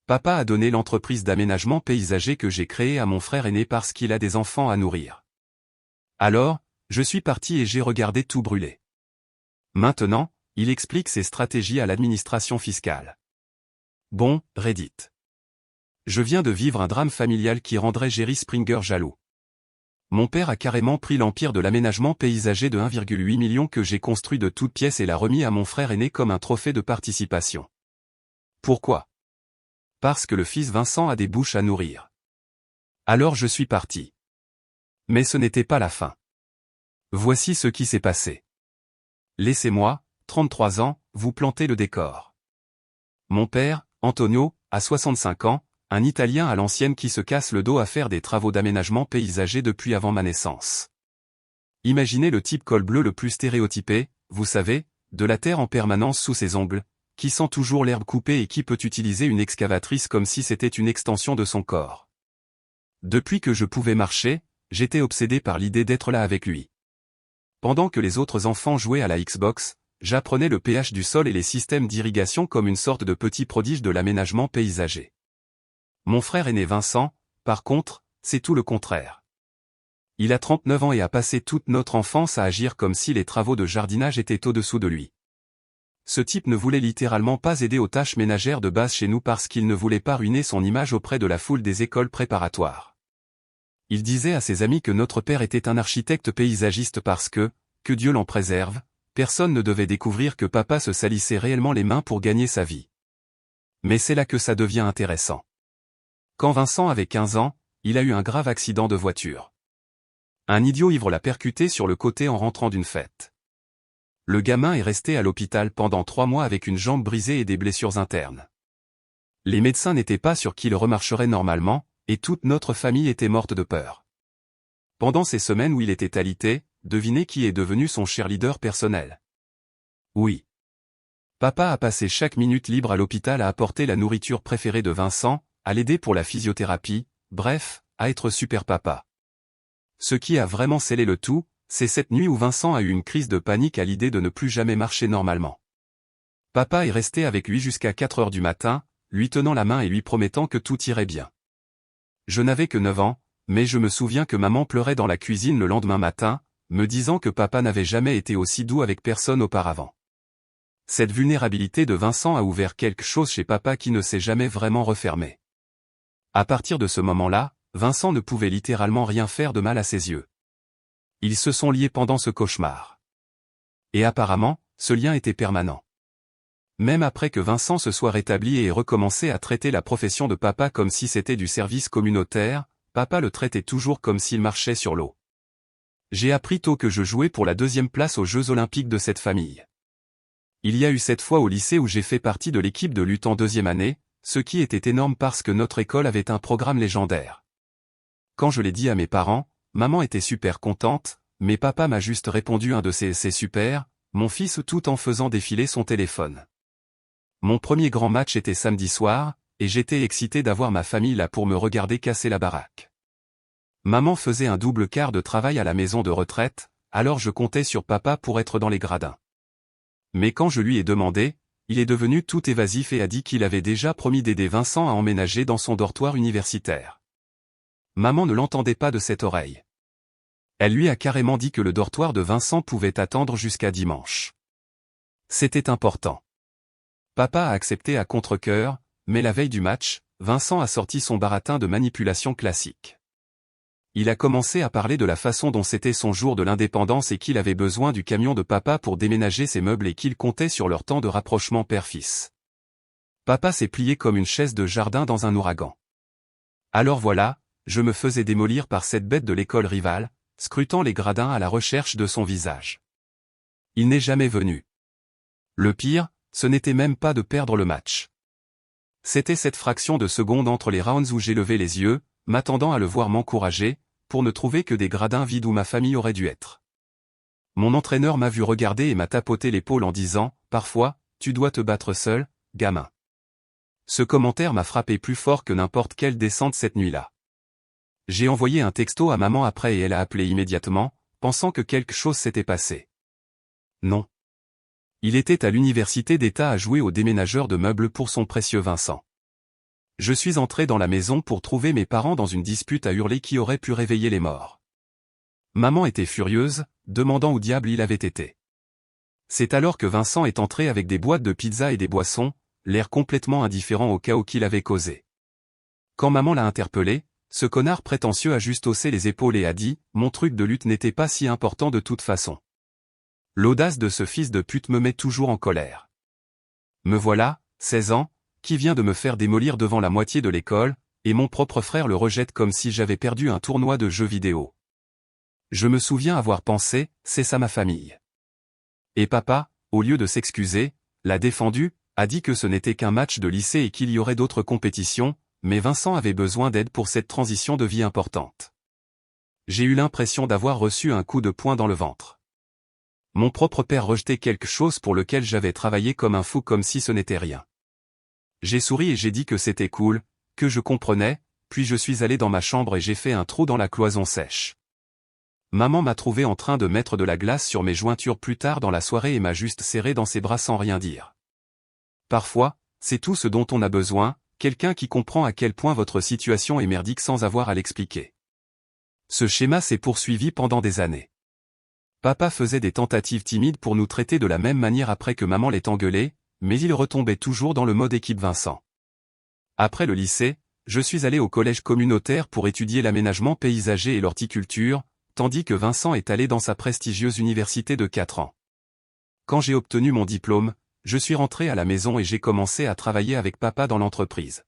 Papa a donné l'entreprise d'aménagement paysager que j'ai créée à mon frère aîné parce qu'il a des enfants à nourrir. Alors, je suis parti et j'ai regardé tout brûler. Maintenant, il explique ses stratégies à l'administration fiscale. Bon, Reddit. Je viens de vivre un drame familial qui rendrait Jerry Springer jaloux. Mon père a carrément pris l'empire de l'aménagement paysager de 1,8 million que j'ai construit de toutes pièces et l'a remis à mon frère aîné comme un trophée de participation. Pourquoi? Parce que le fils Vincent a des bouches à nourrir. Alors je suis parti. Mais ce n'était pas la fin. Voici ce qui s'est passé. Laissez-moi, 33 ans, vous planter le décor. Mon père, Antonio, a 65 ans, un Italien à l'ancienne qui se casse le dos à faire des travaux d'aménagement paysager depuis avant ma naissance. Imaginez le type col bleu le plus stéréotypé, vous savez, de la terre en permanence sous ses ongles, qui sent toujours l'herbe coupée et qui peut utiliser une excavatrice comme si c'était une extension de son corps. Depuis que je pouvais marcher, j'étais obsédé par l'idée d'être là avec lui. Pendant que les autres enfants jouaient à la Xbox, j'apprenais le pH du sol et les systèmes d'irrigation comme une sorte de petit prodige de l'aménagement paysager. Mon frère aîné Vincent, par contre, c'est tout le contraire. Il a 39 ans et a passé toute notre enfance à agir comme si les travaux de jardinage étaient au-dessous de lui. Ce type ne voulait littéralement pas aider aux tâches ménagères de base chez nous parce qu'il ne voulait pas ruiner son image auprès de la foule des écoles préparatoires. Il disait à ses amis que notre père était un architecte paysagiste parce que Dieu l'en préserve, personne ne devait découvrir que papa se salissait réellement les mains pour gagner sa vie. Mais c'est là que ça devient intéressant. Quand Vincent avait 15 ans, il a eu un grave accident de voiture. Un idiot ivre l'a percuté sur le côté en rentrant d'une fête. Le gamin est resté à l'hôpital pendant 3 mois avec une jambe brisée et des blessures internes. Les médecins n'étaient pas sûrs qu'il remarcherait normalement, et toute notre famille était morte de peur. Pendant ces semaines où il était alité, devinez qui est devenu son cheerleader personnel. Oui. Papa a passé chaque minute libre à l'hôpital à apporter la nourriture préférée de Vincent, à l'aider pour la physiothérapie, bref, à être super papa. Ce qui a vraiment scellé le tout, c'est cette nuit où Vincent a eu une crise de panique à l'idée de ne plus jamais marcher normalement. Papa est resté avec lui jusqu'à 4 heures du matin, lui tenant la main et lui promettant que tout irait bien. Je n'avais que 9 ans, mais je me souviens que maman pleurait dans la cuisine le lendemain matin, me disant que papa n'avait jamais été aussi doux avec personne auparavant. Cette vulnérabilité de Vincent a ouvert quelque chose chez papa qui ne s'est jamais vraiment refermé. À partir de ce moment-là, Vincent ne pouvait littéralement rien faire de mal à ses yeux. Ils se sont liés pendant ce cauchemar. Et apparemment, ce lien était permanent. Même après que Vincent se soit rétabli et ait recommencé à traiter la profession de papa comme si c'était du service communautaire, papa le traitait toujours comme s'il marchait sur l'eau. J'ai appris tôt que je jouais pour la 2e place aux Jeux Olympiques de cette famille. Il y a eu cette fois au lycée où j'ai fait partie de l'équipe de lutte en 2e année, ce qui était énorme parce que notre école avait un programme légendaire. Quand je l'ai dit à mes parents, maman était super contente, mais papa m'a juste répondu un de ces « c'est super », mon fils tout en faisant défiler son téléphone. Mon premier grand match était samedi soir, et j'étais excité d'avoir ma famille là pour me regarder casser la baraque. Maman faisait un double quart de travail à la maison de retraite, alors je comptais sur papa pour être dans les gradins. Mais quand je lui ai demandé, il est devenu tout évasif et a dit qu'il avait déjà promis d'aider Vincent à emménager dans son dortoir universitaire. Maman ne l'entendait pas de cette oreille. Elle lui a carrément dit que le dortoir de Vincent pouvait attendre jusqu'à dimanche. C'était important. Papa a accepté à contre-cœur, mais la veille du match, Vincent a sorti son baratin de manipulation classique. Il a commencé à parler de la façon dont c'était son jour de l'indépendance et qu'il avait besoin du camion de papa pour déménager ses meubles et qu'il comptait sur leur temps de rapprochement père-fils. Papa s'est plié comme une chaise de jardin dans un ouragan. Alors voilà, je me faisais démolir par cette bête de l'école rivale, scrutant les gradins à la recherche de son visage. Il n'est jamais venu. Le pire, ce n'était même pas de perdre le match. C'était cette fraction de seconde entre les rounds où j'ai levé les yeux, m'attendant à le voir m'encourager, pour ne trouver que des gradins vides où ma famille aurait dû être. Mon entraîneur m'a vu regarder et m'a tapoté l'épaule en disant « Parfois, tu dois te battre seul, gamin ». Ce commentaire m'a frappé plus fort que n'importe quelle descente cette nuit-là. J'ai envoyé un texto à maman après et elle a appelé immédiatement, pensant que quelque chose s'était passé. Non. Il était à l'université d'État à jouer au déménageur de meubles pour son précieux Vincent. Je suis entré dans la maison pour trouver mes parents dans une dispute à hurler qui aurait pu réveiller les morts. Maman était furieuse, demandant où diable il avait été. C'est alors que Vincent est entré avec des boîtes de pizza et des boissons, l'air complètement indifférent au chaos qu'il avait causé. Quand maman l'a interpellé, ce connard prétentieux a juste haussé les épaules et a dit « Mon truc de lutte n'était pas si important de toute façon ». L'audace de ce fils de pute me met toujours en colère. Me voilà, 16 ans, qui vient de me faire démolir devant la moitié de l'école, et mon propre frère le rejette comme si j'avais perdu un tournoi de jeux vidéo. Je me souviens avoir pensé, c'est ça ma famille. Et papa, au lieu de s'excuser, l'a défendu, a dit que ce n'était qu'un match de lycée et qu'il y aurait d'autres compétitions, mais Vincent avait besoin d'aide pour cette transition de vie importante. J'ai eu l'impression d'avoir reçu un coup de poing dans le ventre. Mon propre père rejetait quelque chose pour lequel j'avais travaillé comme un fou comme si ce n'était rien. J'ai souri et j'ai dit que c'était cool, que je comprenais, puis je suis allé dans ma chambre et j'ai fait un trou dans la cloison sèche. Maman m'a trouvé en train de mettre de la glace sur mes jointures plus tard dans la soirée et m'a juste serré dans ses bras sans rien dire. Parfois, c'est tout ce dont on a besoin, quelqu'un qui comprend à quel point votre situation est merdique sans avoir à l'expliquer. Ce schéma s'est poursuivi pendant des années. Papa faisait des tentatives timides pour nous traiter de la même manière après que maman l'ait engueulé, mais il retombait toujours dans le mode équipe Vincent. Après le lycée, je suis allé au collège communautaire pour étudier l'aménagement paysager et l'horticulture, tandis que Vincent est allé dans sa prestigieuse université de 4 ans. Quand j'ai obtenu mon diplôme, je suis rentré à la maison et j'ai commencé à travailler avec papa dans l'entreprise.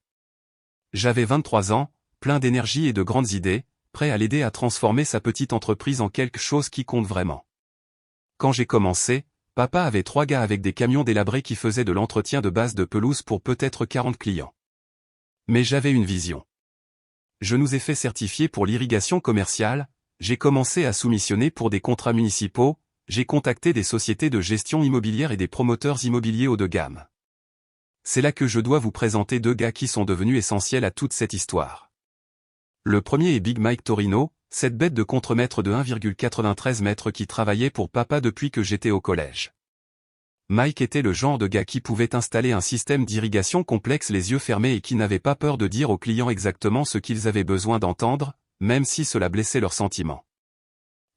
J'avais 23 ans, plein d'énergie et de grandes idées, prêt à l'aider à transformer sa petite entreprise en quelque chose qui compte vraiment. Quand j'ai commencé, papa avait 3 gars avec des camions délabrés qui faisaient de l'entretien de base de pelouse pour peut-être 40 clients. Mais j'avais une vision. Je nous ai fait certifier pour l'irrigation commerciale, j'ai commencé à soumissionner pour des contrats municipaux, j'ai contacté des sociétés de gestion immobilière et des promoteurs immobiliers haut de gamme. C'est là que je dois vous présenter 2 gars qui sont devenus essentiels à toute cette histoire. Le premier est Big Mike Torino, cette bête de contremaître de 1,93 m qui travaillait pour papa depuis que j'étais au collège. Mike était le genre de gars qui pouvait installer un système d'irrigation complexe les yeux fermés et qui n'avait pas peur de dire aux clients exactement ce qu'ils avaient besoin d'entendre, même si cela blessait leurs sentiments.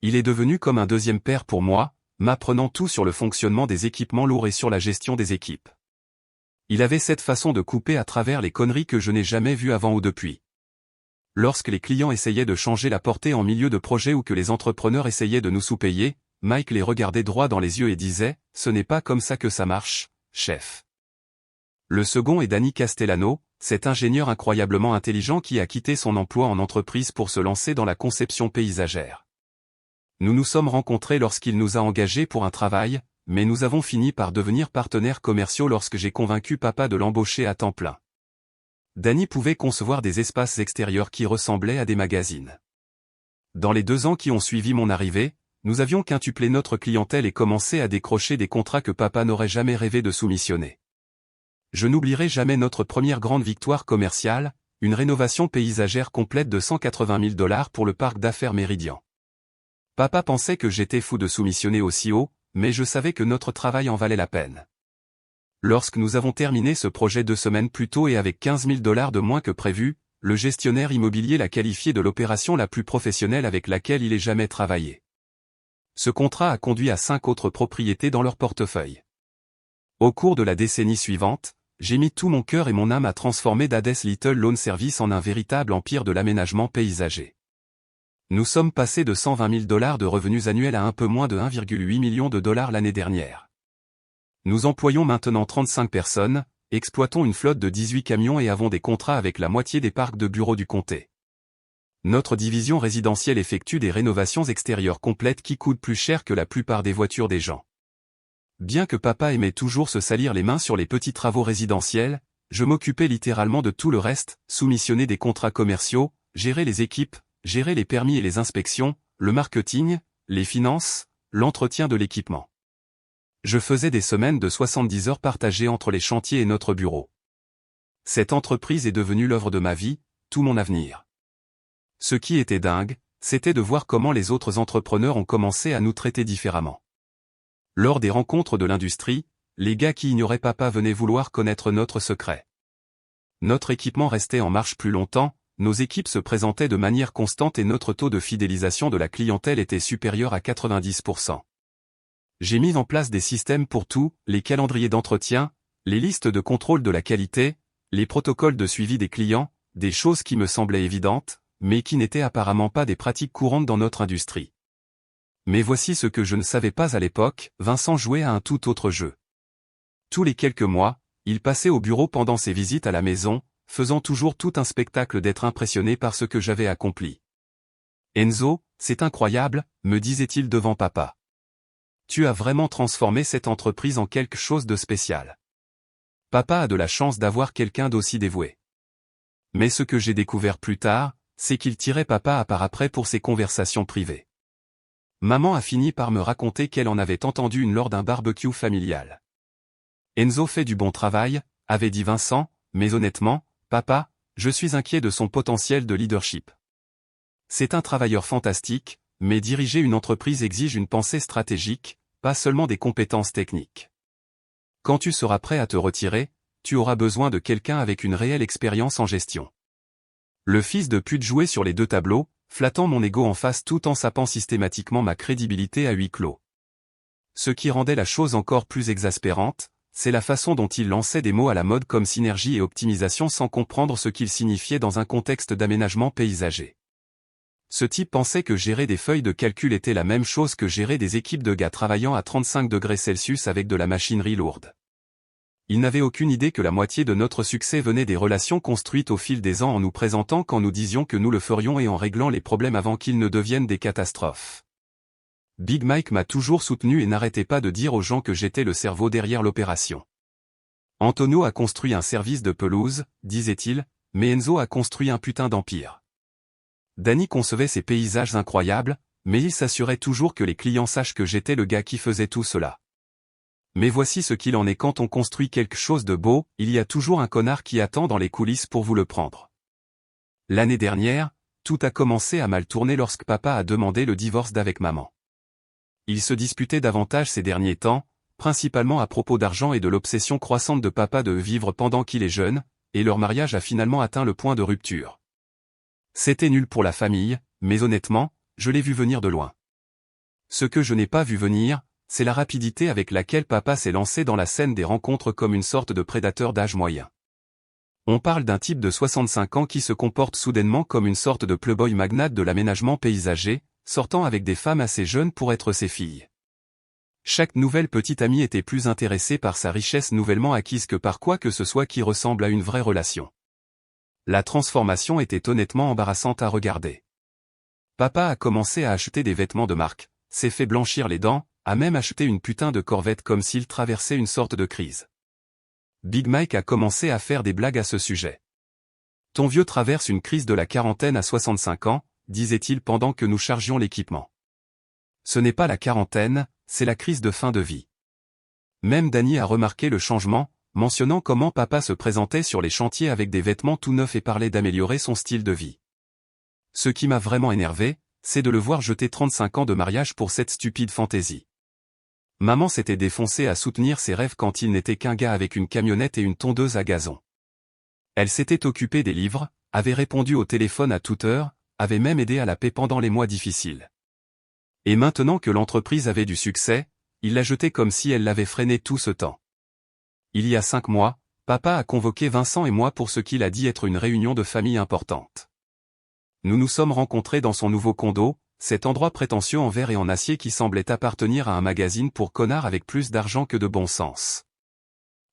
Il est devenu comme un deuxième père pour moi, m'apprenant tout sur le fonctionnement des équipements lourds et sur la gestion des équipes. Il avait cette façon de couper à travers les conneries que je n'ai jamais vues avant ou depuis. Lorsque les clients essayaient de changer la portée en milieu de projet ou que les entrepreneurs essayaient de nous sous-payer, Mike les regardait droit dans les yeux et disait « Ce n'est pas comme ça que ça marche, chef ». Le second est Danny Castellano, cet ingénieur incroyablement intelligent qui a quitté son emploi en entreprise pour se lancer dans la conception paysagère. Nous nous sommes rencontrés lorsqu'il nous a engagés pour un travail, mais nous avons fini par devenir partenaires commerciaux lorsque j'ai convaincu papa de l'embaucher à temps plein. Danny pouvait concevoir des espaces extérieurs qui ressemblaient à des magazines. Dans les 2 ans qui ont suivi mon arrivée, nous avions quintuplé notre clientèle et commencé à décrocher des contrats que papa n'aurait jamais rêvé de soumissionner. Je n'oublierai jamais notre première grande victoire commerciale, une rénovation paysagère complète de 180 000 $ pour le parc d'affaires Méridien. Papa pensait que j'étais fou de soumissionner aussi haut, mais je savais que notre travail en valait la peine. Lorsque nous avons terminé ce projet 2 semaines plus tôt et avec 15 000 $ de moins que prévu, le gestionnaire immobilier l'a qualifié de l'opération la plus professionnelle avec laquelle il ait jamais travaillé. Ce contrat a conduit à 5 autres propriétés dans leur portefeuille. Au cours de la décennie suivante, j'ai mis tout mon cœur et mon âme à transformer Dades Little Lawn Service en un véritable empire de l'aménagement paysager. Nous sommes passés de 120 000 $ de revenus annuels à un peu moins de 1,8 million de $ l'année dernière. Nous employons maintenant 35 personnes, exploitons une flotte de 18 camions et avons des contrats avec la moitié des parcs de bureaux du comté. Notre division résidentielle effectue des rénovations extérieures complètes qui coûtent plus cher que la plupart des voitures des gens. Bien que papa aimait toujours se salir les mains sur les petits travaux résidentiels, je m'occupais littéralement de tout le reste, soumissionner des contrats commerciaux, gérer les équipes, gérer les permis et les inspections, le marketing, les finances, l'entretien de l'équipement. Je faisais des semaines de 70 heures partagées entre les chantiers et notre bureau. Cette entreprise est devenue l'œuvre de ma vie, tout mon avenir. Ce qui était dingue, c'était de voir comment les autres entrepreneurs ont commencé à nous traiter différemment. Lors des rencontres de l'industrie, les gars qui ignoraient papa venaient vouloir connaître notre secret. Notre équipement restait en marche plus longtemps, nos équipes se présentaient de manière constante et notre taux de fidélisation de la clientèle était supérieur à 90%. J'ai mis en place des systèmes pour tout, les calendriers d'entretien, les listes de contrôle de la qualité, les protocoles de suivi des clients, des choses qui me semblaient évidentes, mais qui n'étaient apparemment pas des pratiques courantes dans notre industrie. Mais voici ce que je ne savais pas à l'époque, Vincent jouait à un tout autre jeu. Tous les quelques mois, il passait au bureau pendant ses visites à la maison, faisant toujours tout un spectacle d'être impressionné par ce que j'avais accompli. « Enzo, c'est incroyable », me disait-il devant papa. « Tu as vraiment transformé cette entreprise en quelque chose de spécial. Papa a de la chance d'avoir quelqu'un d'aussi dévoué. » Mais ce que j'ai découvert plus tard, c'est qu'il tirait papa à part après pour ses conversations privées. Maman a fini par me raconter qu'elle en avait entendu une lors d'un barbecue familial. « Enzo fait du bon travail », avait dit Vincent, mais honnêtement, papa, je suis inquiet de son potentiel de leadership. C'est un travailleur fantastique, mais diriger une entreprise exige une pensée stratégique, pas seulement des compétences techniques. Quand tu seras prêt à te retirer, tu auras besoin de quelqu'un avec une réelle expérience en gestion. Le fils de pute jouait sur les deux tableaux, flattant mon ego en face tout en sapant systématiquement ma crédibilité à huis clos. Ce qui rendait la chose encore plus exaspérante, c'est la façon dont il lançait des mots à la mode comme synergie et optimisation sans comprendre ce qu'ils signifiaient dans un contexte d'aménagement paysager. Ce type pensait que gérer des feuilles de calcul était la même chose que gérer des équipes de gars travaillant à 35 degrés Celsius avec de la machinerie lourde. Il n'avait aucune idée que la moitié de notre succès venait des relations construites au fil des ans en nous présentant quand nous disions que nous le ferions et en réglant les problèmes avant qu'ils ne deviennent des catastrophes. Big Mike m'a toujours soutenu et n'arrêtait pas de dire aux gens que j'étais le cerveau derrière l'opération. Antonio a construit un service de pelouse, disait-il, mais Enzo a construit un putain d'empire. Danny concevait ces paysages incroyables, mais il s'assurait toujours que les clients sachent que j'étais le gars qui faisait tout cela. Mais voici ce qu'il en est quand on construit quelque chose de beau, il y a toujours un connard qui attend dans les coulisses pour vous le prendre. L'année dernière, tout a commencé à mal tourner lorsque papa a demandé le divorce d'avec maman. Ils se disputaient davantage ces derniers temps, principalement à propos d'argent et de l'obsession croissante de papa de vivre pendant qu'il est jeune, et leur mariage a finalement atteint le point de rupture. C'était nul pour la famille, mais honnêtement, je l'ai vu venir de loin. Ce que je n'ai pas vu venir, c'est la rapidité avec laquelle papa s'est lancé dans la scène des rencontres comme une sorte de prédateur d'âge moyen. On parle d'un type de 65 ans qui se comporte soudainement comme une sorte de playboy magnate de l'aménagement paysager, sortant avec des femmes assez jeunes pour être ses filles. Chaque nouvelle petite amie était plus intéressée par sa richesse nouvellement acquise que par quoi que ce soit qui ressemble à une vraie relation. La transformation était honnêtement embarrassante à regarder. Papa a commencé à acheter des vêtements de marque, s'est fait blanchir les dents, a même acheté une putain de Corvette comme s'il traversait une sorte de crise. Big Mike a commencé à faire des blagues à ce sujet. Ton vieux traverse une crise de la quarantaine à 65 ans, disait-il pendant que nous chargions l'équipement. Ce n'est pas la quarantaine, c'est la crise de fin de vie. Même Danny a remarqué le changement, mentionnant comment papa se présentait sur les chantiers avec des vêtements tout neufs et parlait d'améliorer son style de vie. Ce qui m'a vraiment énervé, c'est de le voir jeter 35 ans de mariage pour cette stupide fantaisie. Maman s'était défoncée à soutenir ses rêves quand il n'était qu'un gars avec une camionnette et une tondeuse à gazon. Elle s'était occupée des livres, avait répondu au téléphone à toute heure, avait même aidé à la paix pendant les mois difficiles. Et maintenant que l'entreprise avait du succès, il l'a jetée comme si elle l'avait freinée tout ce temps. Il y a 5 mois, papa a convoqué Vincent et moi pour ce qu'il a dit être une réunion de famille importante. Nous nous sommes rencontrés dans son nouveau condo, cet endroit prétentieux en verre et en acier qui semblait appartenir à un magazine pour connards avec plus d'argent que de bon sens.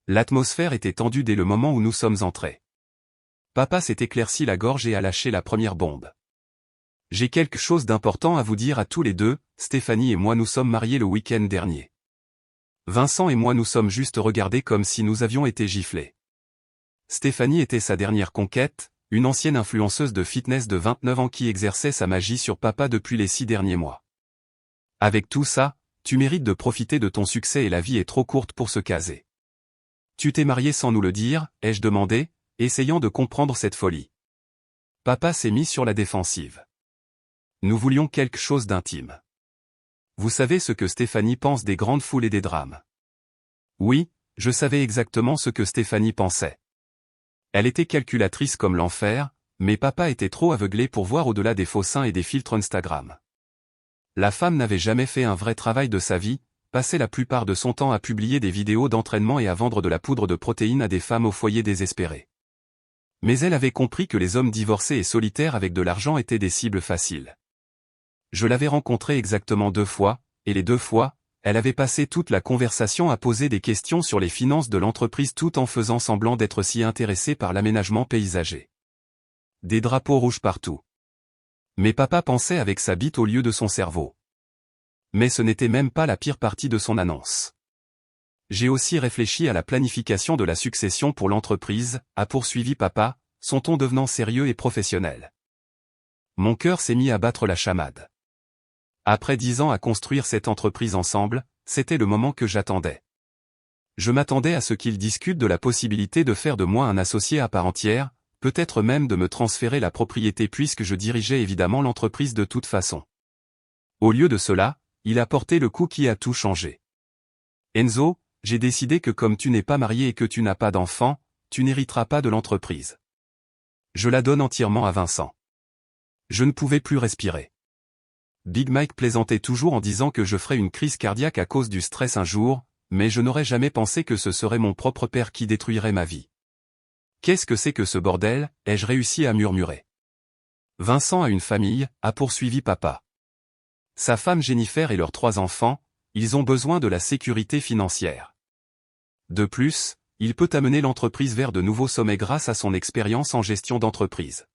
L'atmosphère était tendue dès le moment où nous sommes entrés. Papa s'est éclairci la gorge et a lâché la première bombe. J'ai quelque chose d'important à vous dire à tous les deux, Stéphanie et moi nous sommes mariés le week-end dernier. Vincent et moi nous sommes juste regardés comme si nous avions été giflés. Stéphanie était sa dernière conquête, une ancienne influenceuse de fitness de 29 ans qui exerçait sa magie sur papa depuis les 6 derniers mois. Avec tout ça, tu mérites de profiter de ton succès et la vie est trop courte pour se caser. Tu t'es marié sans nous le dire, ai-je demandé, essayant de comprendre cette folie. Papa s'est mis sur la défensive. Nous voulions quelque chose d'intime. Vous savez ce que Stéphanie pense des grandes foules et des drames. Oui, je savais exactement ce que Stéphanie pensait. Elle était calculatrice comme l'enfer, mais papa était trop aveuglé pour voir au-delà des faux seins et des filtres Instagram. La femme n'avait jamais fait un vrai travail de sa vie, passait la plupart de son temps à publier des vidéos d'entraînement et à vendre de la poudre de protéines à des femmes au foyer désespérées. Mais elle avait compris que les hommes divorcés et solitaires avec de l'argent étaient des cibles faciles. Je l'avais rencontrée exactement 2 fois, et les 2 fois, elle avait passé toute la conversation à poser des questions sur les finances de l'entreprise tout en faisant semblant d'être si intéressée par l'aménagement paysager. Des drapeaux rouges partout. Mais papa pensait avec sa bite au lieu de son cerveau. Mais ce n'était même pas la pire partie de son annonce. J'ai aussi réfléchi à la planification de la succession pour l'entreprise, a poursuivi papa, son ton devenant sérieux et professionnel. Mon cœur s'est mis à battre la chamade. Après 10 ans à construire cette entreprise ensemble, c'était le moment que j'attendais. Je m'attendais à ce qu'ils discutent de la possibilité de faire de moi un associé à part entière, peut-être même de me transférer la propriété puisque je dirigeais évidemment l'entreprise de toute façon. Au lieu de cela, il a porté le coup qui a tout changé. Enzo, j'ai décidé que comme tu n'es pas marié et que tu n'as pas d'enfant, tu n'hériteras pas de l'entreprise. Je la donne entièrement à Vincent. Je ne pouvais plus respirer. Big Mike plaisantait toujours en disant que je ferais une crise cardiaque à cause du stress un jour, mais je n'aurais jamais pensé que ce serait mon propre père qui détruirait ma vie. Qu'est-ce que c'est que ce bordel, ai-je réussi à murmurer. Vincent a une famille, a poursuivi papa. Sa femme Jennifer et leurs 3 enfants, ils ont besoin de la sécurité financière. De plus, il peut amener l'entreprise vers de nouveaux sommets grâce à son expérience en gestion d'entreprise.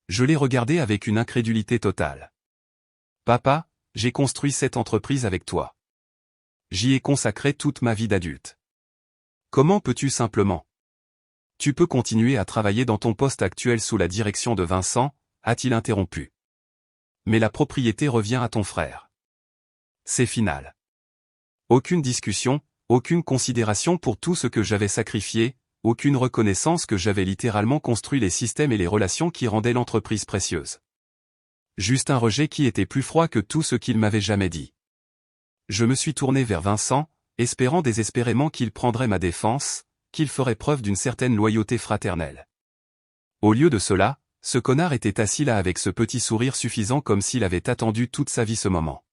Je l'ai regardé avec une incrédulité totale. Papa, j'ai construit cette entreprise avec toi. J'y ai consacré toute ma vie d'adulte. Comment peux-tu simplement? Tu peux continuer à travailler dans ton poste actuel sous la direction de Vincent, a-t-il interrompu. Mais la propriété revient à ton frère. C'est final. Aucune discussion, aucune considération pour tout ce que j'avais sacrifié, aucune reconnaissance que j'avais littéralement construit les systèmes et les relations qui rendaient l'entreprise précieuse. Juste un rejet qui était plus froid que tout ce qu'il m'avait jamais dit. Je me suis tourné vers Vincent, espérant désespérément qu'il prendrait ma défense, qu'il ferait preuve d'une certaine loyauté fraternelle. Au lieu de cela, ce connard était assis là avec ce petit sourire suffisant comme s'il avait attendu toute sa vie ce moment.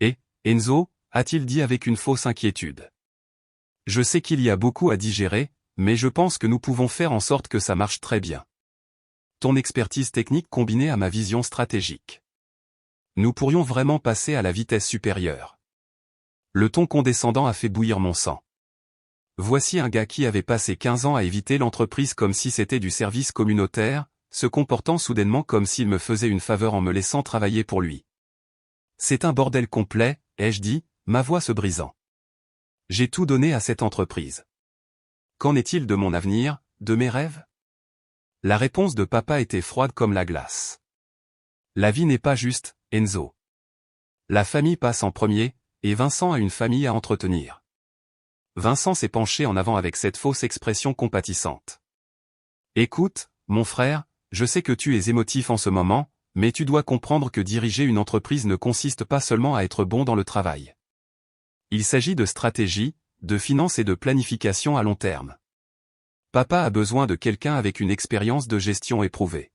Et, Enzo, a-t-il dit avec une fausse inquiétude. Je sais qu'il y a beaucoup à digérer, mais je pense que nous pouvons faire en sorte que ça marche très bien. Ton expertise technique combinée à ma vision stratégique. Nous pourrions vraiment passer à la vitesse supérieure. Le ton condescendant a fait bouillir mon sang. Voici un gars qui avait passé 15 ans à éviter l'entreprise comme si c'était du service communautaire, se comportant soudainement comme s'il me faisait une faveur en me laissant travailler pour lui. C'est un bordel complet, ai-je dit, ma voix se brisant. J'ai tout donné à cette entreprise. Qu'en est-il de mon avenir, de mes rêves? La réponse de papa était froide comme la glace. La vie n'est pas juste, Enzo. La famille passe en premier, et Vincent a une famille à entretenir. Vincent s'est penché en avant avec cette fausse expression compatissante. Écoute, mon frère, je sais que tu es émotif en ce moment, mais tu dois comprendre que diriger une entreprise ne consiste pas seulement à être bon dans le travail. Il s'agit de stratégie, de finance et de planification à long terme. Papa a besoin de quelqu'un avec une expérience de gestion éprouvée.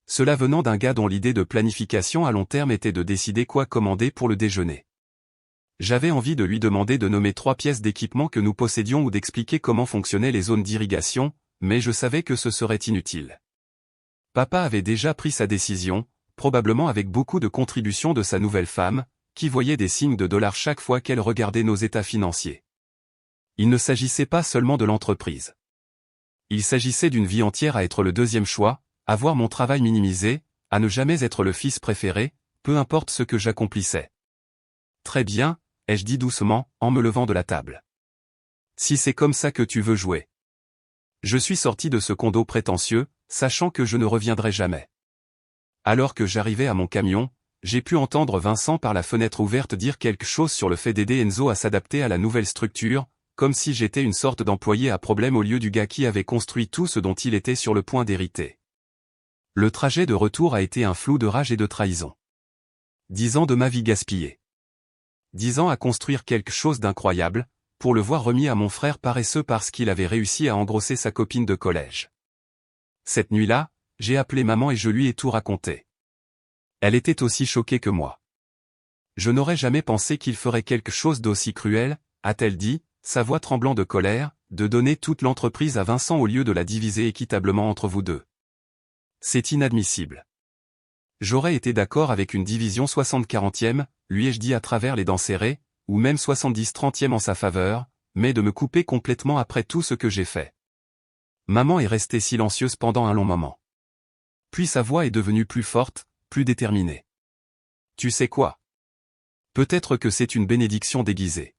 Cela venant d'un gars dont l'idée de planification à long terme était de décider quoi commander pour le déjeuner. J'avais envie de lui demander de nommer 3 pièces d'équipement que nous possédions ou d'expliquer comment fonctionnaient les zones d'irrigation, mais je savais que ce serait inutile. Papa avait déjà pris sa décision, probablement avec beaucoup de contributions de sa nouvelle femme, qui voyait des signes de dollars chaque fois qu'elle regardait nos états financiers. Il ne s'agissait pas seulement de l'entreprise. Il s'agissait d'une vie entière à être le deuxième choix, à voir mon travail minimisé, à ne jamais être le fils préféré, peu importe ce que j'accomplissais. Très bien, ai-je dit doucement, en me levant de la table. Si c'est comme ça que tu veux jouer. Je suis sorti de ce condo prétentieux, sachant que je ne reviendrai jamais. Alors que j'arrivais à mon camion, j'ai pu entendre Vincent par la fenêtre ouverte dire quelque chose sur le fait d'aider Enzo à s'adapter à la nouvelle structure, comme si j'étais une sorte d'employé à problème au lieu du gars qui avait construit tout ce dont il était sur le point d'hériter. Le trajet de retour a été un flou de rage et de trahison. 10 ans de ma vie gaspillée. 10 ans à construire quelque chose d'incroyable, pour le voir remis à mon frère paresseux parce qu'il avait réussi à engrosser sa copine de collège. Cette nuit-là, j'ai appelé maman et je lui ai tout raconté. Elle était aussi choquée que moi. Je n'aurais jamais pensé qu'il ferait quelque chose d'aussi cruel, a-t-elle dit, sa voix tremblant de colère, de donner toute l'entreprise à Vincent au lieu de la diviser équitablement entre vous deux. C'est inadmissible. J'aurais été d'accord avec une division 60-40e, lui ai-je dit à travers les dents serrées, ou même 70-30e en sa faveur, mais de me couper complètement après tout ce que j'ai fait. Maman est restée silencieuse pendant un long moment. Puis sa voix est devenue plus forte, plus déterminée. Tu sais quoi? Peut-être que c'est une bénédiction déguisée.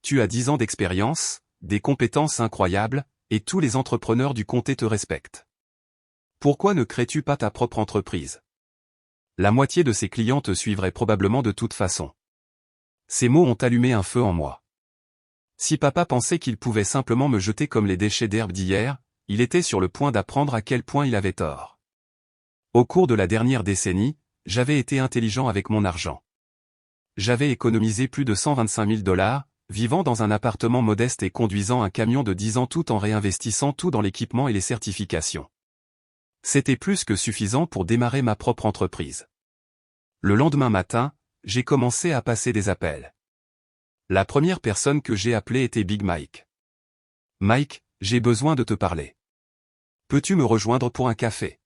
Tu as 10 ans d'expérience, des compétences incroyables, et tous les entrepreneurs du comté te respectent. Pourquoi ne crées-tu pas ta propre entreprise? La moitié de ses clients te suivraient probablement de toute façon. Ces mots ont allumé un feu en moi. Si papa pensait qu'il pouvait simplement me jeter comme les déchets d'herbe d'hier, il était sur le point d'apprendre à quel point il avait tort. Au cours de la dernière décennie, j'avais été intelligent avec mon argent. J'avais économisé plus de 125 000 $, vivant dans un appartement modeste et conduisant un camion de 10 ans tout en réinvestissant tout dans l'équipement et les certifications. C'était plus que suffisant pour démarrer ma propre entreprise. Le lendemain matin, j'ai commencé à passer des appels. La première personne que j'ai appelée était Big Mike. Mike, j'ai besoin de te parler. Peux-tu me rejoindre pour un café?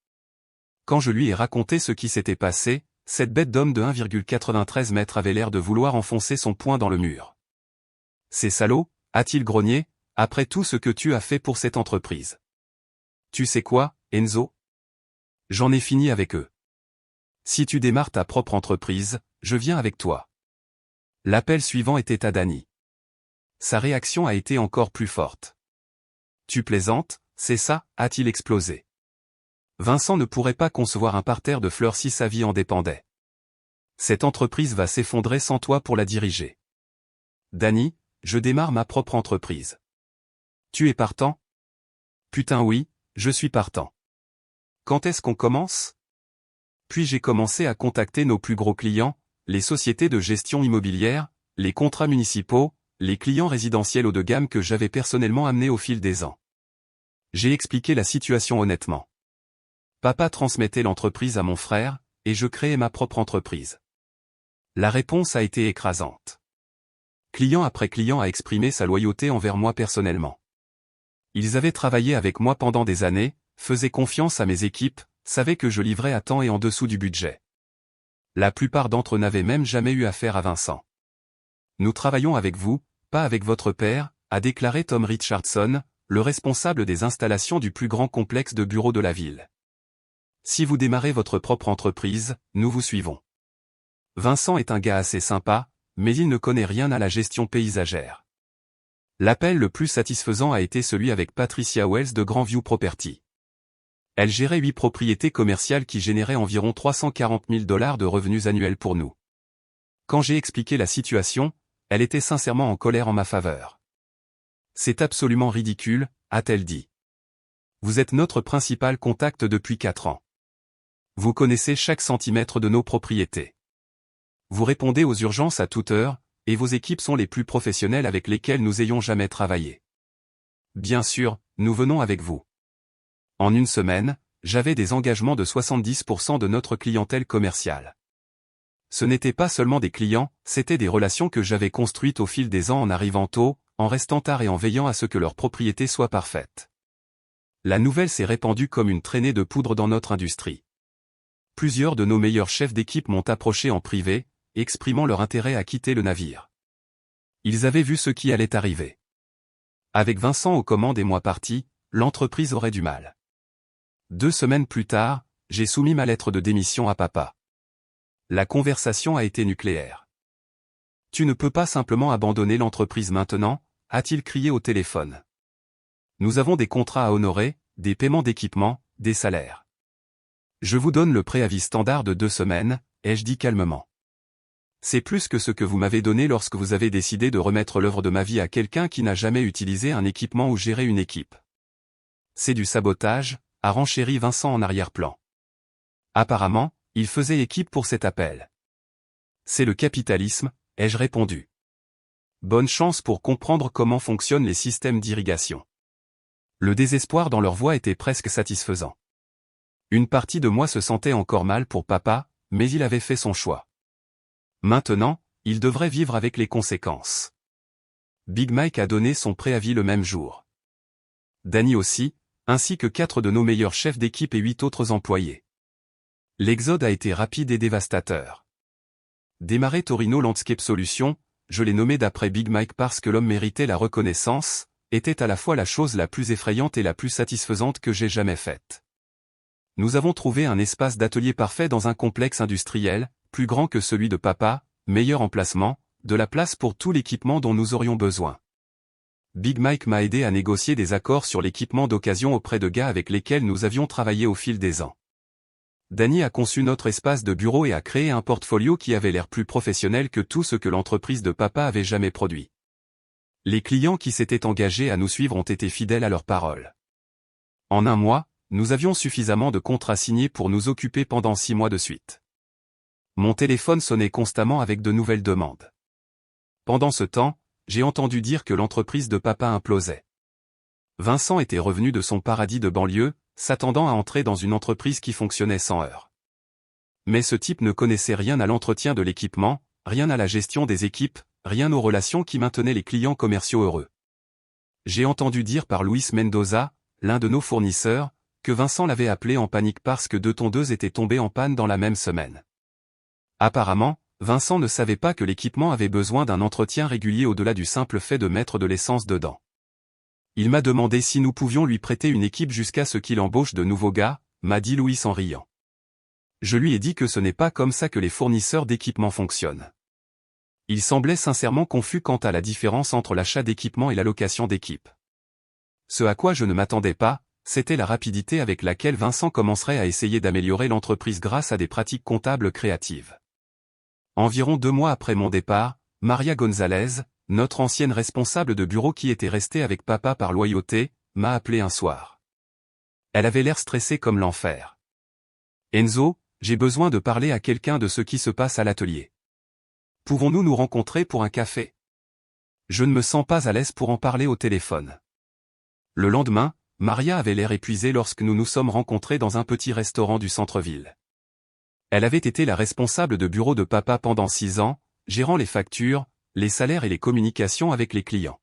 Quand je lui ai raconté ce qui s'était passé, cette bête d'homme de 1,93 m avait l'air de vouloir enfoncer son poing dans le mur. Ces salauds, a-t-il grogné, après tout ce que tu as fait pour cette entreprise. Tu sais quoi, Enzo? J'en ai fini avec eux. Si tu démarres ta propre entreprise, je viens avec toi. L'appel suivant était à Danny. Sa réaction a été encore plus forte. Tu plaisantes, c'est ça, a-t-il explosé. Vincent ne pourrait pas concevoir un parterre de fleurs si sa vie en dépendait. Cette entreprise va s'effondrer sans toi pour la diriger. Danny, je démarre ma propre entreprise. Tu es partant? Putain oui, je suis partant. Quand est-ce qu'on commence? Puis j'ai commencé à contacter nos plus gros clients, les sociétés de gestion immobilière, les contrats municipaux, les clients résidentiels haut de gamme que j'avais personnellement amenés au fil des ans. J'ai expliqué la situation honnêtement. Papa transmettait l'entreprise à mon frère, et je créais ma propre entreprise. La réponse a été écrasante. Client après client a exprimé sa loyauté envers moi personnellement. Ils avaient travaillé avec moi pendant des années, faisaient confiance à mes équipes, savaient que je livrais à temps et en dessous du budget. La plupart d'entre eux n'avaient même jamais eu affaire à Vincent. Nous travaillons avec vous, pas avec votre père, a déclaré Tom Richardson, le responsable des installations du plus grand complexe de bureaux de la ville. Si vous démarrez votre propre entreprise, nous vous suivons. Vincent est un gars assez sympa, mais il ne connaît rien à la gestion paysagère. L'appel le plus satisfaisant a été celui avec Patricia Wells de Grandview Property. Elle gérait 8 propriétés commerciales qui généraient environ 340 000 $ de revenus annuels pour nous. Quand j'ai expliqué la situation, elle était sincèrement en colère en ma faveur. C'est absolument ridicule, a-t-elle dit. Vous êtes notre principal contact depuis 4 ans. Vous connaissez chaque centimètre de nos propriétés. Vous répondez aux urgences à toute heure, et vos équipes sont les plus professionnelles avec lesquelles nous ayons jamais travaillé. Bien sûr, nous venons avec vous. En une semaine, j'avais des engagements de 70% de notre clientèle commerciale. Ce n'étaient pas seulement des clients, c'étaient des relations que j'avais construites au fil des ans en arrivant tôt, en restant tard et en veillant à ce que leur propriété soit parfaite. La nouvelle s'est répandue comme une traînée de poudre dans notre industrie. Plusieurs de nos meilleurs chefs d'équipe m'ont approché en privé, exprimant leur intérêt à quitter le navire. Ils avaient vu ce qui allait arriver. Avec Vincent aux commandes et moi parti, l'entreprise aurait du mal. 2 semaines plus tard, j'ai soumis ma lettre de démission à papa. La conversation a été nucléaire. Tu ne peux pas simplement abandonner l'entreprise maintenant, a-t-il crié au téléphone. Nous avons des contrats à honorer, des paiements d'équipement, des salaires. Je vous donne le préavis standard de 2 semaines, ai-je dit calmement. C'est plus que ce que vous m'avez donné lorsque vous avez décidé de remettre l'œuvre de ma vie à quelqu'un qui n'a jamais utilisé un équipement ou géré une équipe. C'est du sabotage, a renchéri Vincent en arrière-plan. Apparemment, il faisait équipe pour cet appel. C'est le capitalisme, ai-je répondu. bonne chance pour comprendre comment fonctionnent les systèmes d'irrigation. Le désespoir dans leur voix était presque satisfaisant. Une partie de moi se sentait encore mal pour papa, mais il avait fait son choix. Maintenant, il devrait vivre avec les conséquences. Big Mike a donné son préavis le même jour. Danny aussi, ainsi que 4 de nos meilleurs chefs d'équipe et 8 autres employés. L'exode a été rapide et dévastateur. Démarrer Torino Landscape Solutions, je l'ai nommé d'après Big Mike parce que l'homme méritait la reconnaissance, était à la fois la chose la plus effrayante et la plus satisfaisante que j'ai jamais faite. Nous avons trouvé un espace d'atelier parfait dans un complexe industriel, plus grand que celui de papa, meilleur emplacement, de la place pour tout l'équipement dont nous aurions besoin. Big Mike m'a aidé à négocier des accords sur l'équipement d'occasion auprès de gars avec lesquels nous avions travaillé au fil des ans. Danny a conçu notre espace de bureau et a créé un portfolio qui avait l'air plus professionnel que tout ce que l'entreprise de papa avait jamais produit. Les clients qui s'étaient engagés à nous suivre ont été fidèles à leurs paroles. En un mois, nous avions suffisamment de contrats signés pour nous occuper pendant 6 mois de suite. Mon téléphone sonnait constamment avec de nouvelles demandes. Pendant ce temps, j'ai entendu dire que l'entreprise de papa implosait. Vincent était revenu de son paradis de banlieue, s'attendant à entrer dans une entreprise qui fonctionnait sans heurts. Mais ce type ne connaissait rien à l'entretien de l'équipement, rien à la gestion des équipes, rien aux relations qui maintenaient les clients commerciaux heureux. J'ai entendu dire par Luis Mendoza, l'un de nos fournisseurs, que Vincent l'avait appelé en panique parce que 2 tondeuses étaient tombées en panne dans la même semaine. Apparemment, Vincent ne savait pas que l'équipement avait besoin d'un entretien régulier au-delà du simple fait de mettre de l'essence dedans. Il m'a demandé si nous pouvions lui prêter une équipe jusqu'à ce qu'il embauche de nouveaux gars, m'a dit Louis en riant. Je lui ai dit que ce n'est pas comme ça que les fournisseurs d'équipements fonctionnent. Il semblait sincèrement confus quant à la différence entre l'achat d'équipement et la location d'équipe. Ce à quoi je ne m'attendais pas, c'était la rapidité avec laquelle Vincent commencerait à essayer d'améliorer l'entreprise grâce à des pratiques comptables créatives. Environ 2 mois après mon départ, Maria Gonzalez, notre ancienne responsable de bureau qui était restée avec papa par loyauté, m'a appelé un soir. Elle avait l'air stressée comme l'enfer. Enzo, j'ai besoin de parler à quelqu'un de ce qui se passe à l'atelier. Pouvons-nous nous rencontrer pour un café? Je ne me sens pas à l'aise pour en parler au téléphone. Le lendemain, Maria avait l'air épuisée lorsque nous nous sommes rencontrés dans un petit restaurant du centre-ville. Elle avait été la responsable de bureau de papa pendant 6 ans, gérant les factures, les salaires et les communications avec les clients.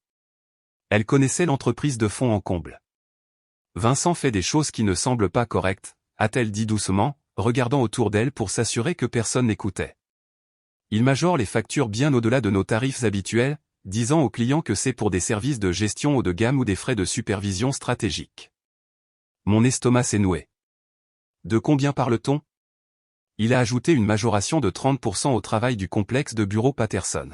Elle connaissait l'entreprise de fond en comble. Vincent fait des choses qui ne semblent pas correctes, a-t-elle dit doucement, regardant autour d'elle pour s'assurer que personne n'écoutait. Il majore les factures bien au-delà de nos tarifs habituels, disant aux clients que c'est pour des services de gestion haut de gamme ou des frais de supervision stratégique. Mon estomac s'est noué. De combien parle-t-on? Il a ajouté une majoration de 30% au travail du complexe de bureau Patterson.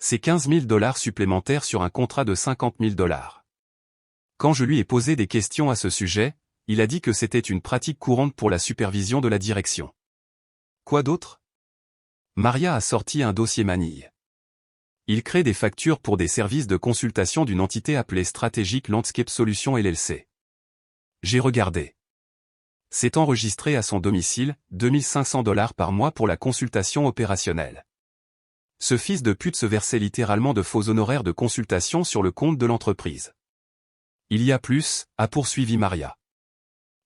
C'est $15 000 supplémentaires sur un contrat de $50 000. Quand je lui ai posé des questions à ce sujet, il a dit que c'était une pratique courante pour la supervision de la direction. Quoi d'autre? Maria a sorti un dossier manille. Il crée des factures pour des services de consultation d'une entité appelée Strategic Landscape Solutions LLC. J'ai regardé. C'est enregistré à son domicile, $2500 par mois pour la consultation opérationnelle. Ce fils de pute se versait littéralement de faux honoraires de consultation sur le compte de l'entreprise. Il y a plus, a poursuivi Maria.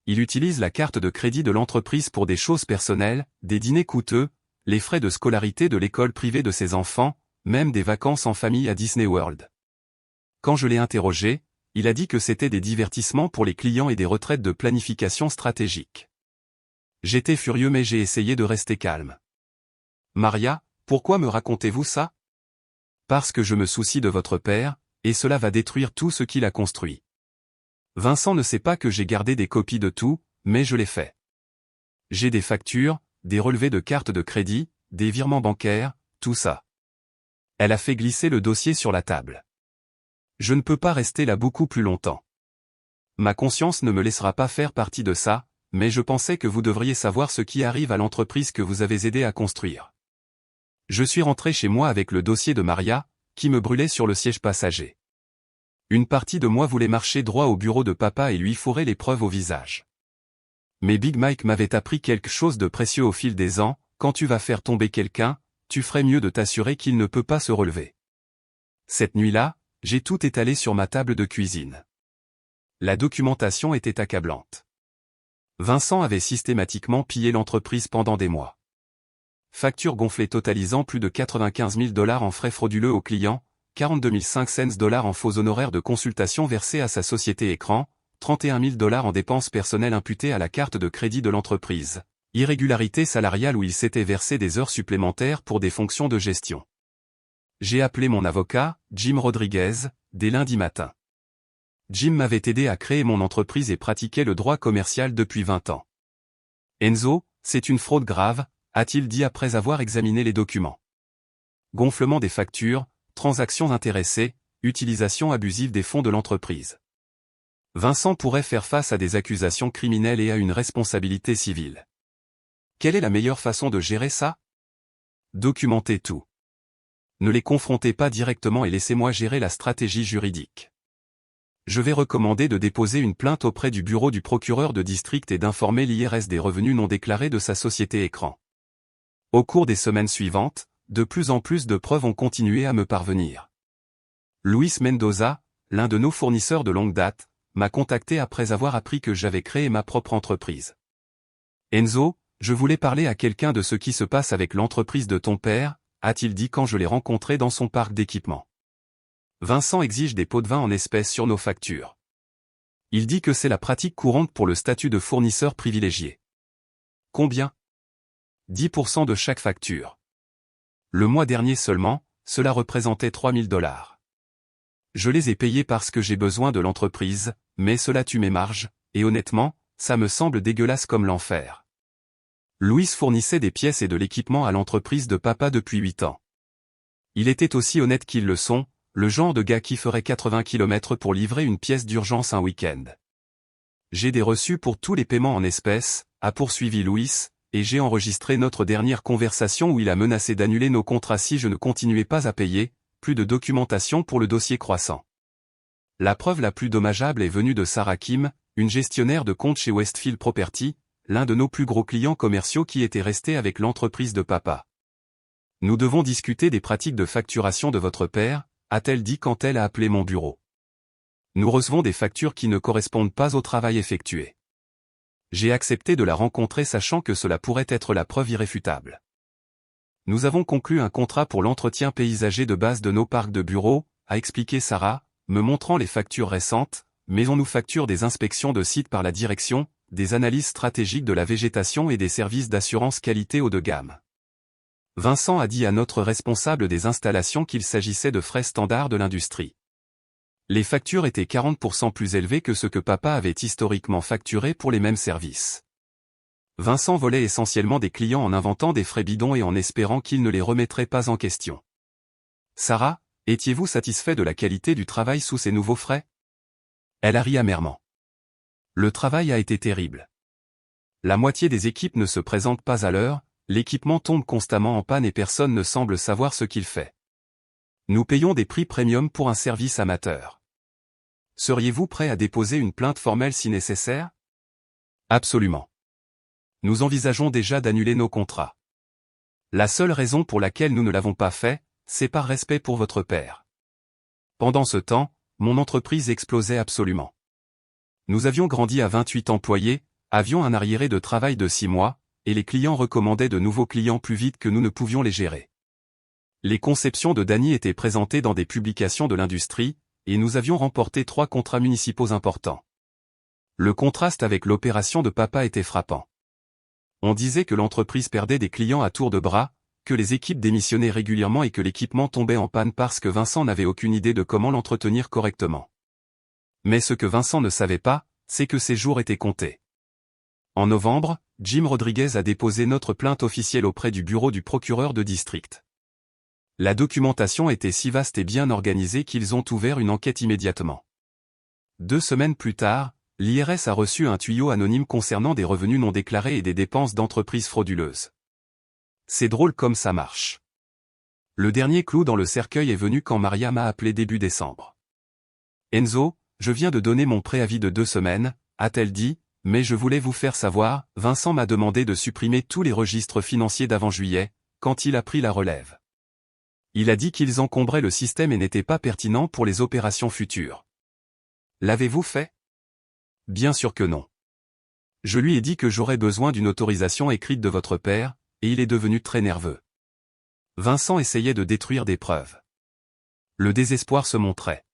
Il utilise la carte de crédit de l'entreprise pour des choses personnelles, des dîners coûteux, les frais de scolarité de l'école privée de ses enfants, même des vacances en famille à Disney World. Quand je l'ai interrogé, il a dit que c'était des divertissements pour les clients et des retraites de planification stratégique. J'étais furieux mais j'ai essayé de rester calme. Maria, pourquoi me racontez-vous ça? Parce que je me soucie de votre père, et cela va détruire tout ce qu'il a construit. Vincent ne sait pas que j'ai gardé des copies de tout, mais je l'ai fait. J'ai des factures, des relevés de cartes de crédit, des virements bancaires, tout ça. Elle a fait glisser le dossier sur la table. Je ne peux pas rester là beaucoup plus longtemps. Ma conscience ne me laissera pas faire partie de ça, mais je pensais que vous devriez savoir ce qui arrive à l'entreprise que vous avez aidé à construire. Je suis rentré chez moi avec le dossier de Maria, qui me brûlait sur le siège passager. Une partie de moi voulait marcher droit au bureau de papa et lui fourrer les preuves au visage. Mais Big Mike m'avait appris quelque chose de précieux au fil des ans, quand tu vas faire tomber quelqu'un, tu ferais mieux de t'assurer qu'il ne peut pas se relever. Cette nuit-là, j'ai tout étalé sur ma table de cuisine. La documentation était accablante. Vincent avait systématiquement pillé l'entreprise pendant des mois. Factures gonflées totalisant plus de 95 000 $ en frais frauduleux aux clients, 42 500 $ en faux honoraires de consultation versés à sa société écran, 31 000 $ en dépenses personnelles imputées à la carte de crédit de l'entreprise, irrégularité salariale où il s'était versé des heures supplémentaires pour des fonctions de gestion. J'ai appelé mon avocat, Jim Rodriguez, dès lundi matin. Jim m'avait aidé à créer mon entreprise et pratiquait le droit commercial depuis 20 ans. Enzo, c'est une fraude grave, a-t-il dit après avoir examiné les documents. Gonflement des factures, transactions intéressées, utilisation abusive des fonds de l'entreprise. Vincent pourrait faire face à des accusations criminelles et à une responsabilité civile. Quelle est la meilleure façon de gérer ça? Documentez tout. Ne les confrontez pas directement et laissez-moi gérer la stratégie juridique. Je vais recommander de déposer une plainte auprès du bureau du procureur de district et d'informer l'IRS des revenus non déclarés de sa société écran. Au cours des semaines suivantes, de plus en plus de preuves ont continué à me parvenir. Luis Mendoza, l'un de nos fournisseurs de longue date, m'a contacté après avoir appris que j'avais créé ma propre entreprise. Enzo, je voulais parler à quelqu'un de ce qui se passe avec l'entreprise de ton père, a-t-il dit quand je l'ai rencontré dans son parc d'équipement. Vincent exige des pots de vin en espèces sur nos factures. Il dit que c'est la pratique courante pour le statut de fournisseur privilégié. Combien? 10% de chaque facture. Le mois dernier seulement, cela représentait 3 000 $. Je les ai payés parce que j'ai besoin de l'entreprise, mais cela tue mes marges, et honnêtement, ça me semble dégueulasse comme l'enfer. Louis fournissait des pièces et de l'équipement à l'entreprise de papa depuis 8 ans. Il était aussi honnête qu'ils le sont, le genre de gars qui ferait 80 km pour livrer une pièce d'urgence un week-end. J'ai des reçus pour tous les paiements en espèces, a poursuivi Louis, et j'ai enregistré notre dernière conversation où il a menacé d'annuler nos contrats si je ne continuais pas à payer, plus de documentation pour le dossier croissant. La preuve la plus dommageable est venue de Sarah Kim, une gestionnaire de compte chez Westfield Property, l'un de nos plus gros clients commerciaux qui était resté avec l'entreprise de papa. Nous devons discuter des pratiques de facturation de votre père, a-t-elle dit quand elle a appelé mon bureau. Nous recevons des factures qui ne correspondent pas au travail effectué. J'ai accepté de la rencontrer sachant que cela pourrait être la preuve irréfutable. Nous avons conclu un contrat pour l'entretien paysager de base de nos parcs de bureaux, a expliqué Sarah, me montrant les factures récentes, mais on nous facture des inspections de sites par la direction, des analyses stratégiques de la végétation et des services d'assurance qualité haut de gamme. Vincent a dit à notre responsable des installations qu'il s'agissait de frais standards de l'industrie. Les factures étaient 40% plus élevées que ce que papa avait historiquement facturé pour les mêmes services. Vincent volait essentiellement des clients en inventant des frais bidons et en espérant qu'ils ne les remettraient pas en question. Sarah, étiez-vous satisfait de la qualité du travail sous ces nouveaux frais? Elle a ri amèrement. Le travail a été terrible. La moitié des équipes ne se présentent pas à l'heure, l'équipement tombe constamment en panne et personne ne semble savoir ce qu'il fait. Nous payons des prix premium pour un service amateur. Seriez-vous prêt à déposer une plainte formelle si nécessaire? Absolument. Nous envisageons déjà d'annuler nos contrats. La seule raison pour laquelle nous ne l'avons pas fait, c'est par respect pour votre père. Pendant ce temps, mon entreprise explosait absolument. Nous avions grandi à 28 employés, avions un arriéré de travail de 6 mois, et les clients recommandaient de nouveaux clients plus vite que nous ne pouvions les gérer. Les conceptions de Danny étaient présentées dans des publications de l'industrie, et nous avions remporté 3 contrats municipaux importants. Le contraste avec l'opération de papa était frappant. On disait que l'entreprise perdait des clients à tour de bras, que les équipes démissionnaient régulièrement et que l'équipement tombait en panne parce que Vincent n'avait aucune idée de comment l'entretenir correctement. Mais ce que Vincent ne savait pas, c'est que ses jours étaient comptés. En novembre, Jim Rodriguez a déposé notre plainte officielle auprès du bureau du procureur de district. La documentation était si vaste et bien organisée qu'ils ont ouvert une enquête immédiatement. 2 semaines plus tard, l'IRS a reçu un tuyau anonyme concernant des revenus non déclarés et des dépenses d'entreprises frauduleuses. C'est drôle comme ça marche. Le dernier clou dans le cercueil est venu quand Maria m'a appelé début décembre. Enzo, je viens de donner mon préavis de 2 semaines, a-t-elle dit, mais je voulais vous faire savoir, Vincent m'a demandé de supprimer tous les registres financiers d'avant juillet, quand il a pris la relève. Il a dit qu'ils encombraient le système et n'étaient pas pertinents pour les opérations futures. L'avez-vous fait? Bien sûr que non. Je lui ai dit que j'aurais besoin d'une autorisation écrite de votre père, et il est devenu très nerveux. Vincent essayait de détruire des preuves. Le désespoir se montrait.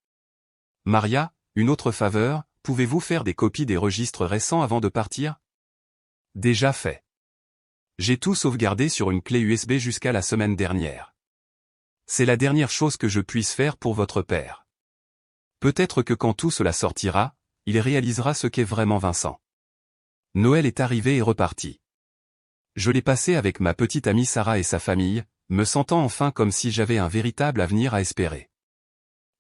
Maria, une autre faveur, pouvez-vous faire des copies des registres récents avant de partir? Déjà fait. J'ai tout sauvegardé sur une clé USB jusqu'à la semaine dernière. C'est la dernière chose que je puisse faire pour votre père. Peut-être que quand tout cela sortira, il réalisera ce qu'est vraiment Vincent. Noël est arrivé et reparti. Je l'ai passé avec ma petite amie Sarah et sa famille, me sentant enfin comme si j'avais un véritable avenir à espérer.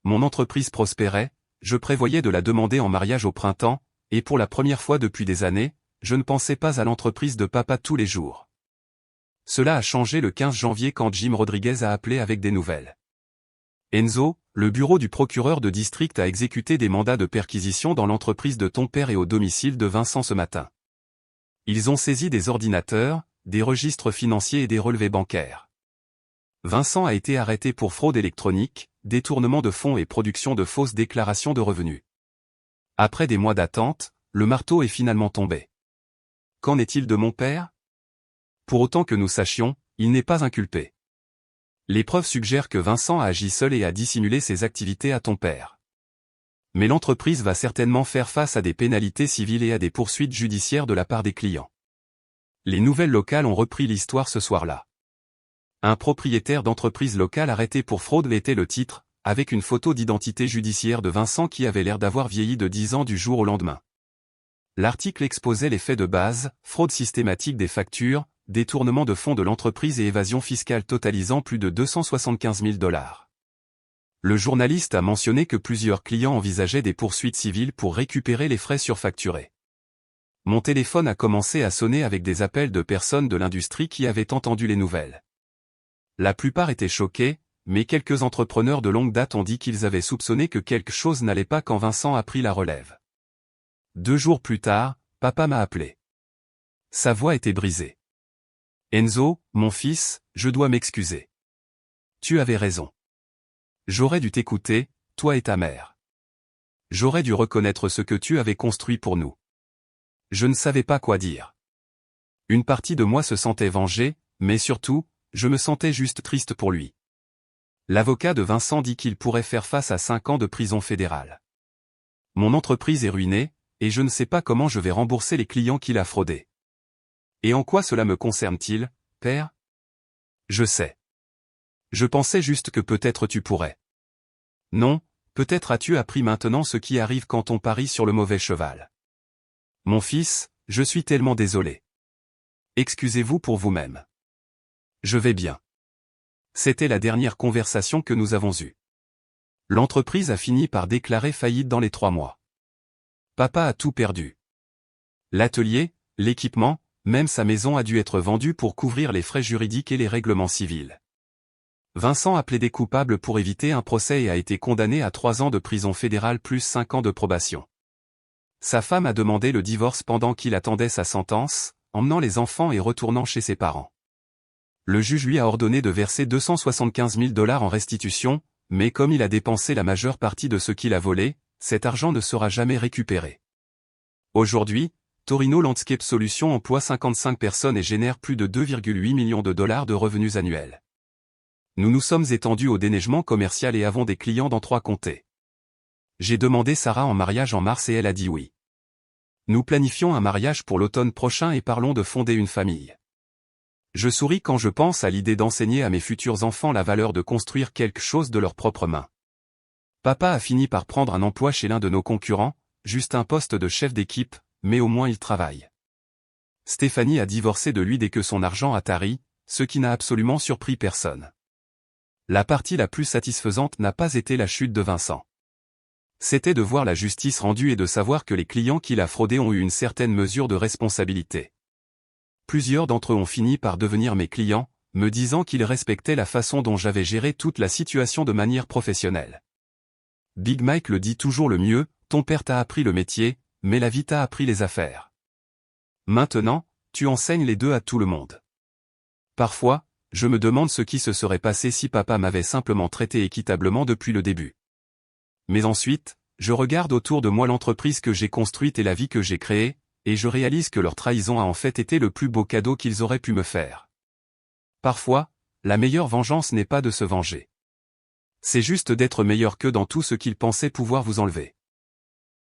Mon entreprise prospérait, je prévoyais de la demander en mariage au printemps, et pour la première fois depuis des années, je ne pensais pas à l'entreprise de papa tous les jours. Cela a changé le 15 janvier quand Jim Rodriguez a appelé avec des nouvelles. Enzo, le bureau du procureur de district a exécuté des mandats de perquisition dans l'entreprise de ton père et au domicile de Vincent ce matin. Ils ont saisi des ordinateurs, des registres financiers et des relevés bancaires. Vincent a été arrêté pour fraude électronique, détournement de fonds et production de fausses déclarations de revenus. Après des mois d'attente, le marteau est finalement tombé. Qu'en est-il de mon père? Pour autant que nous sachions, il n'est pas inculpé. Les preuves suggèrent que Vincent a agi seul et a dissimulé ses activités à ton père. Mais l'entreprise va certainement faire face à des pénalités civiles et à des poursuites judiciaires de la part des clients. Les nouvelles locales ont repris l'histoire ce soir-là. Un propriétaire d'entreprise locale arrêté pour fraude était le titre, avec une photo d'identité judiciaire de Vincent qui avait l'air d'avoir vieilli de 10 ans du jour au lendemain. L'article exposait les faits de base, fraude systématique des factures, détournement de fonds de l'entreprise et évasion fiscale totalisant plus de 275 000 $. Le journaliste a mentionné que plusieurs clients envisageaient des poursuites civiles pour récupérer les frais surfacturés. Mon téléphone a commencé à sonner avec des appels de personnes de l'industrie qui avaient entendu les nouvelles. La plupart étaient choqués, mais quelques entrepreneurs de longue date ont dit qu'ils avaient soupçonné que quelque chose n'allait pas quand Vincent a pris la relève. 2 jours plus tard, papa m'a appelé. Sa voix était brisée. Enzo, mon fils, je dois m'excuser. Tu avais raison. J'aurais dû t'écouter, toi et ta mère. J'aurais dû reconnaître ce que tu avais construit pour nous. Je ne savais pas quoi dire. Une partie de moi se sentait vengée, mais surtout, je me sentais juste triste pour lui. L'avocat de Vincent dit qu'il pourrait faire face à 5 ans de prison fédérale. Mon entreprise est ruinée, et je ne sais pas comment je vais rembourser les clients qu'il a fraudés. Et en quoi cela me concerne-t-il, père? Je sais. Je pensais juste que peut-être tu pourrais. Non, peut-être as-tu appris maintenant ce qui arrive quand on parie sur le mauvais cheval. Mon fils, je suis tellement désolé. Excusez-vous pour vous-même. Je vais bien. C'était la dernière conversation que nous avons eue. L'entreprise a fini par déclarer faillite dans les 3 mois. Papa a tout perdu. L'atelier, l'équipement, même sa maison a dû être vendue pour couvrir les frais juridiques et les règlements civils. Vincent a plaidé coupable pour éviter un procès et a été condamné à 3 ans de prison fédérale plus 5 ans de probation. Sa femme a demandé le divorce pendant qu'il attendait sa sentence, emmenant les enfants et retournant chez ses parents. Le juge lui a ordonné de verser 275 000 $ en restitution, mais comme il a dépensé la majeure partie de ce qu'il a volé, cet argent ne sera jamais récupéré. Aujourd'hui, Torino Landscape Solutions emploie 55 personnes et génère plus de 2,8 millions de $ de revenus annuels. Nous nous sommes étendus au déneigement commercial et avons des clients dans 3 comtés. J'ai demandé Sarah en mariage en mars et elle a dit oui. Nous planifions un mariage pour l'automne prochain et parlons de fonder une famille. Je souris quand je pense à l'idée d'enseigner à mes futurs enfants la valeur de construire quelque chose de leurs propres mains. Papa a fini par prendre un emploi chez l'un de nos concurrents, juste un poste de chef d'équipe, mais au moins il travaille. Stéphanie a divorcé de lui dès que son argent a tari, ce qui n'a absolument surpris personne. La partie la plus satisfaisante n'a pas été la chute de Vincent. C'était de voir la justice rendue et de savoir que les clients qu'il a fraudés ont eu une certaine mesure de responsabilité. Plusieurs d'entre eux ont fini par devenir mes clients, me disant qu'ils respectaient la façon dont j'avais géré toute la situation de manière professionnelle. Big Mike le dit toujours le mieux, ton père t'a appris le métier, mais la vie t'a appris les affaires. Maintenant, tu enseignes les deux à tout le monde. Parfois, je me demande ce qui se serait passé si papa m'avait simplement traité équitablement depuis le début. Mais ensuite, je regarde autour de moi l'entreprise que j'ai construite et la vie que j'ai créée, et je réalise que leur trahison a en fait été le plus beau cadeau qu'ils auraient pu me faire. Parfois, la meilleure vengeance n'est pas de se venger. C'est juste d'être meilleur qu'eux dans tout ce qu'ils pensaient pouvoir vous enlever.